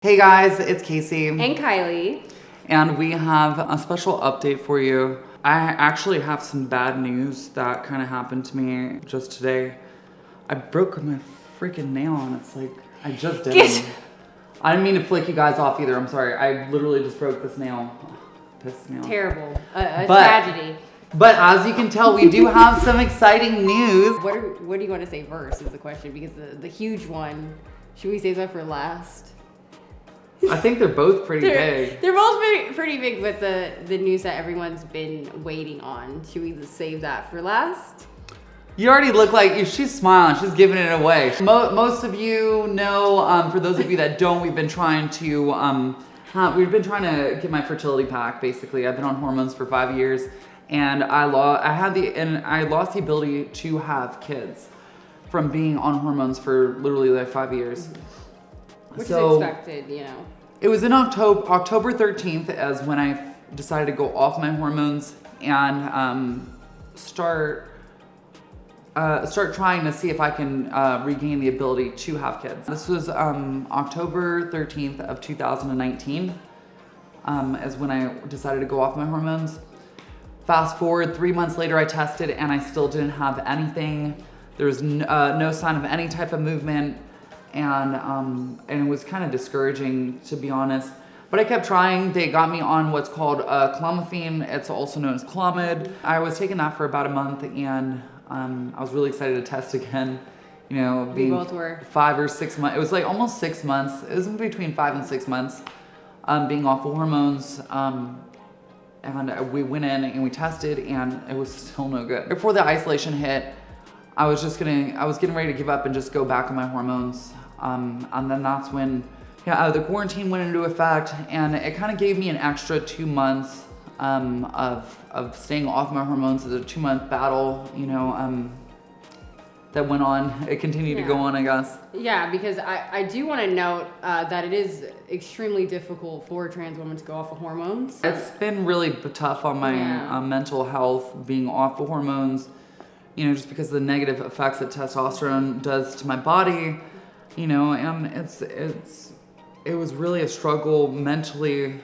Hey guys, it's Casey and Kylie, and we have a special update for you. I actually have some bad news that kind of happened to me just today. I broke my freaking nail and it's like, I just did. I didn't mean to flick you guys off either, I'm sorry. I literally just broke this nail. Pissed me off. terrible, a tragedy. But as you can tell, we do have some exciting news. What do you want to say first is the question, because the huge one, should we save that for last? I think they're both pretty big. They're both pretty big, but the news that everyone's been waiting on, should we save that for last? You already look like, she's smiling, she's giving it away. Most of you know, for those of you that don't, we've been trying to get my fertility pack, basically. I've been on hormones for 5 years, and I lost the ability to have kids from being on hormones for literally like 5 years. Which is expected, you know. It was in October 13th as when I decided to go off my hormones and start trying to see if I can regain the ability to have kids. This was October 13th of 2019 as when I decided to go off my hormones. Fast forward 3 months later, I tested and I still didn't have anything. There was no sign of any type of movement. And it was kind of discouraging, to be honest. But I kept trying. They got me on what's called clomiphene. It's also known as Clomid. I was taking that for about a month, and I was really excited to test again. You know, being 5 or 6 months. It was like almost 6 months. It was in between 5 and 6 months being off of hormones. And we went in and we tested, and it was still no good. Before the isolation hit, I was getting ready to give up and just go back on my hormones. And then that's when the quarantine went into effect, and it kind of gave me an extra 2 months of staying off my hormones. It was a 2-month battle, you know, that went on. It continued to go on, I guess. Yeah, because I do want to note that it is extremely difficult for trans women to go off of hormones. It's been really tough on my mental health being off of hormones. You know, just because of the negative effects that testosterone does to my body, you know, and it was really a struggle mentally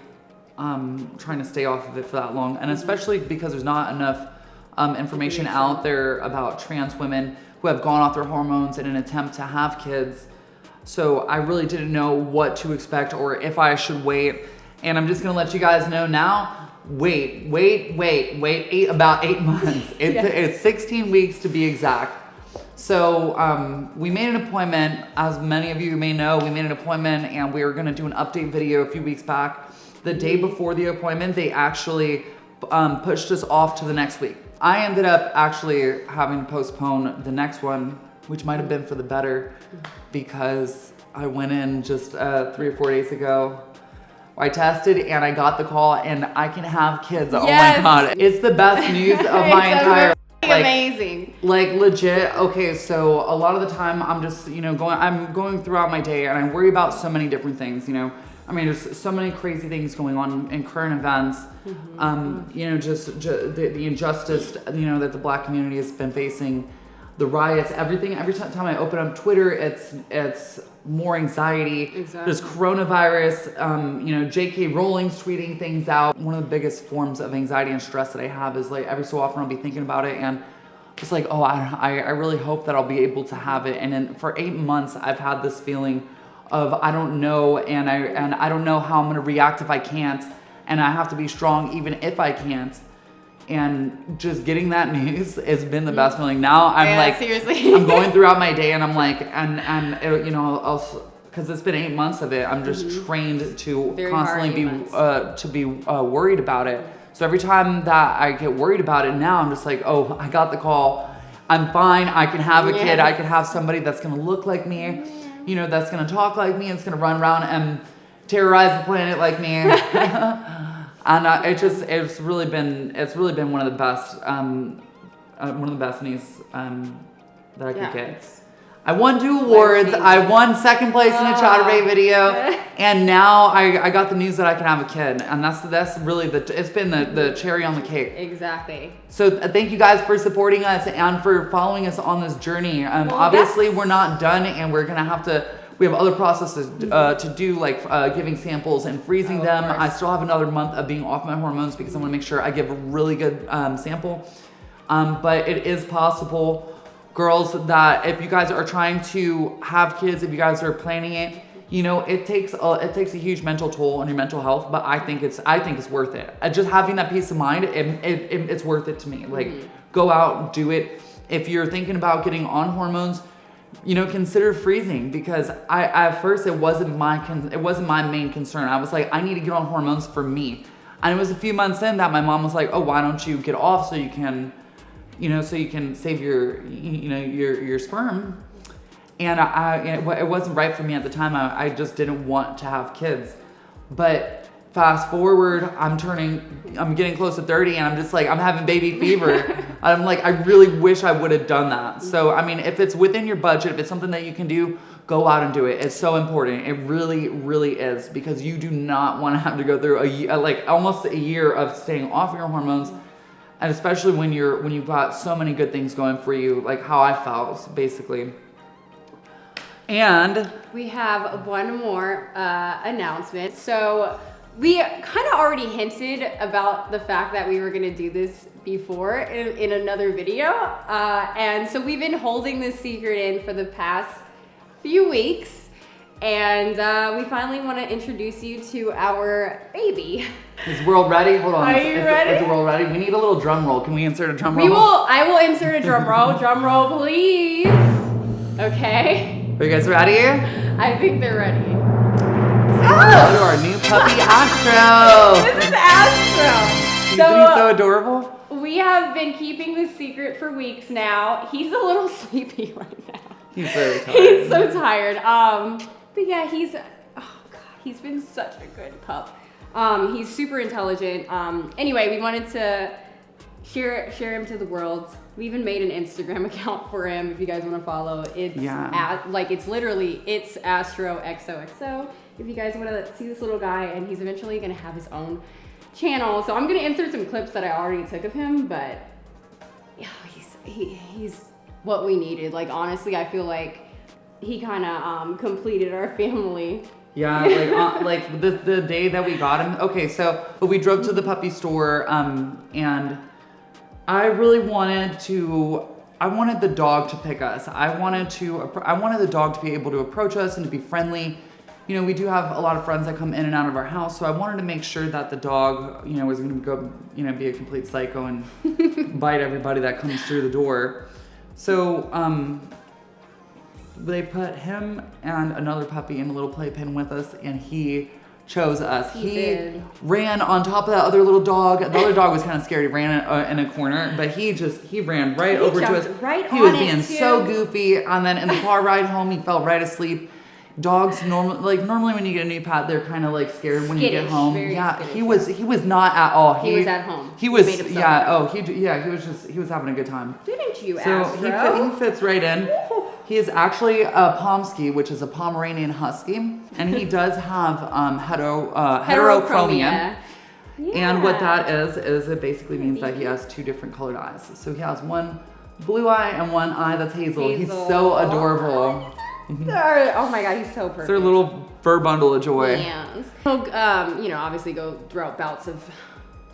trying to stay off of it for that long, and especially because there's not enough information out there about trans women who have gone off their hormones in an attempt to have kids. So I really didn't know what to expect or if I should wait, and I'm just gonna let you guys know now. Wait, about 8 months. It's 16 weeks to be exact. So we made an appointment. As many of you may know, we made an appointment and we were gonna do an update video a few weeks back. The day before the appointment, they actually pushed us off to the next week. I ended up actually having to postpone the next one, which might have been for the better, because I went in just 3 or 4 days ago. I tested and I got the call and I can have kids. Oh my God. It's the best news of my entire life. Amazing. Like legit. Okay, so a lot of the time I'm just, you know, I'm going throughout my day and I worry about so many different things, you know. I mean, there's so many crazy things going on in current events. You know, just the injustice, you know, that the Black community has been facing, the riots, everything. Every time I open up Twitter, it's more anxiety. Exactly. There's coronavirus, you know, J.K. Rowling's tweeting things out. One of the biggest forms of anxiety and stress that I have is like every so often I'll be thinking about it and just like, oh, I really hope that I'll be able to have it. And then for 8 months, I've had this feeling of I don't know, and I don't know how I'm gonna react if I can't, and I have to be strong even if I can't. And just getting that news has been the best feeling. Now I'm like, seriously. I'm going throughout my day and I'm like, and it, you know, because it's been 8 months of it, I'm just trained to constantly be worried about it. So every time that I get worried about it now, I'm just like, oh, I got the call. I'm fine. I can have a kid. I can have somebody that's gonna look like me, you know, that's gonna talk like me, and it's gonna run around and terrorize the planet like me. And it's really been one of the best news that I could get. I won 2 awards. I won 2nd place in a Chatterbait video, and now I got the news that I can have a kid, and that's really it's been the cherry on the cake. Exactly. So thank you guys for supporting us and for following us on this journey. Obviously we're not done, and we're We have other processes to do, like giving samples and freezing them. I still have another month of being off my hormones because I want to make sure I give a really good sample. But it is possible, girls, that if you guys are trying to have kids, if you guys are planning it, you know, it takes a huge mental toll on your mental health. But I think it's worth it. Just having that peace of mind, it's worth it to me. Like, go out, do it. If you're thinking about getting on hormones, you know, consider freezing, because at first it wasn't my main concern. I was like, I need to get on hormones for me. And it was a few months in that my mom was like, oh, why don't you get off so you can, you know, so you can save your sperm. And it wasn't right for me at the time. I just didn't want to have kids. But fast forward, I'm getting close to 30, and I'm just like, I'm having baby fever. I'm like, I really wish I would have done that. So, I mean, if it's within your budget, if it's something that you can do, go out and do it. It's so important. It really, really is, because you do not want to have to go through almost a year of staying off your hormones. And especially when you've got so many good things going for you, like how I felt, basically. And we have one more announcement. So we kind of already hinted about the fact that we were going to do this before in another video. And so we've been holding this secret in for the past few weeks. And we finally want to introduce you to our baby. Is the world ready? Hold on. Are you ready? Is the world ready? We need a little drum roll. Can we insert a drum roll? I will insert a drum roll. Drum roll, please. Okay. Are you guys ready? I think they're ready. Hello to our new puppy, Astro. This is Astro. Isn't he so adorable? We have been keeping this secret for weeks now. He's a little sleepy right now. He's very tired. He's so tired. But yeah, he's been such a good pup. He's super intelligent. Anyway, we wanted to share him to the world. We even made an Instagram account for him if you guys want to follow. It's it's Astro XOXO. If you guys want to see this little guy, and he's eventually going to have his own channel. So I'm going to insert some clips that I already took of him, but yeah, he's what we needed. Like, honestly, I feel like he kind of completed our family. Yeah, like the day that we got him. Okay, so we drove to the puppy store, and I really wanted the dog to pick us. I wanted the dog to be able to approach us and to be friendly. You know, we do have a lot of friends that come in and out of our house, so I wanted to make sure that the dog, you know, was going to go, you know, be a complete psycho and bite everybody that comes through the door. So, they put him and another puppy in a little playpen with us, and he chose us. He ran on top of that other little dog. The other dog was kind of scared. He ran in a corner, but he ran right over to us. He was being so goofy, and then in the car ride home, he fell right asleep. Dogs normally when you get a new pet, they're kind of like scared when you get home. Yeah, he was not at all. He was at home. He was he was having a good time. Didn't you, So Astro? he fits right in. He is actually a pomsky, which is a pomeranian husky, and he does have heterochromia. Yeah. And what that is it basically means that he has two different colored eyes. So he has one blue eye and one eye that's hazel. He's so adorable. Oh my god, he's so perfect. It's their little fur bundle of joy. Yeah. He'll, you know, obviously go throughout bouts of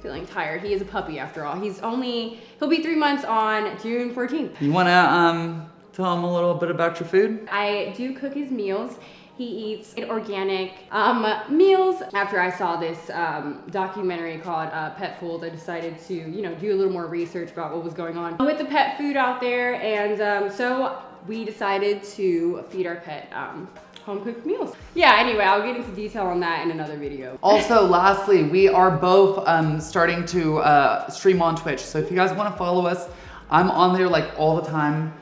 feeling tired. He is a puppy after all. He'll be 3 months on June 14th. You wanna tell him a little bit about your food? I do cook his meals. He eats organic meals. After I saw this documentary called Pet Food, I decided to, you know, do a little more research about what was going on with the pet food out there, and so we decided to feed our pet home-cooked meals. Yeah, anyway, I'll get into detail on that in another video. Also, lastly, we are both starting to stream on Twitch. So if you guys want to follow us, I'm on there like all the time.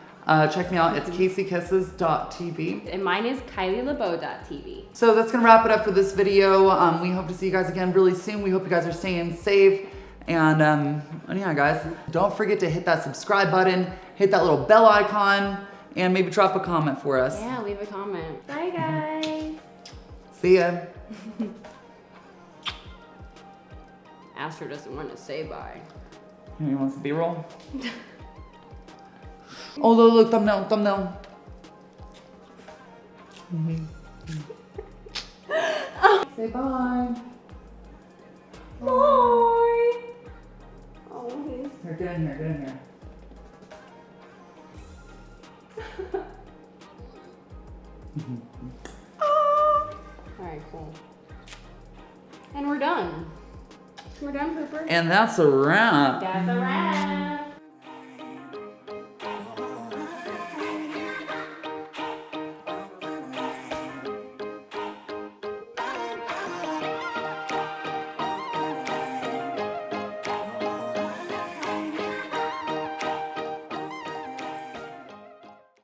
Check me out. It's caseykisses.tv. And mine is kylielebeau.tv. So that's going to wrap it up for this video. We hope to see you guys again really soon. We hope you guys are staying safe. And yeah, guys, don't forget to hit that subscribe button, hit that little bell icon, and maybe drop a comment for us. Yeah, leave a comment. Bye, guys. See ya. Astro doesn't want to say bye. You want some B-roll? Oh, look, thumbnail. Say bye. Bye. Oh, he's... Here, get in here, get in here. Alright, cool. And we're done. We're done, Cooper. And that's a wrap. That's a wrap.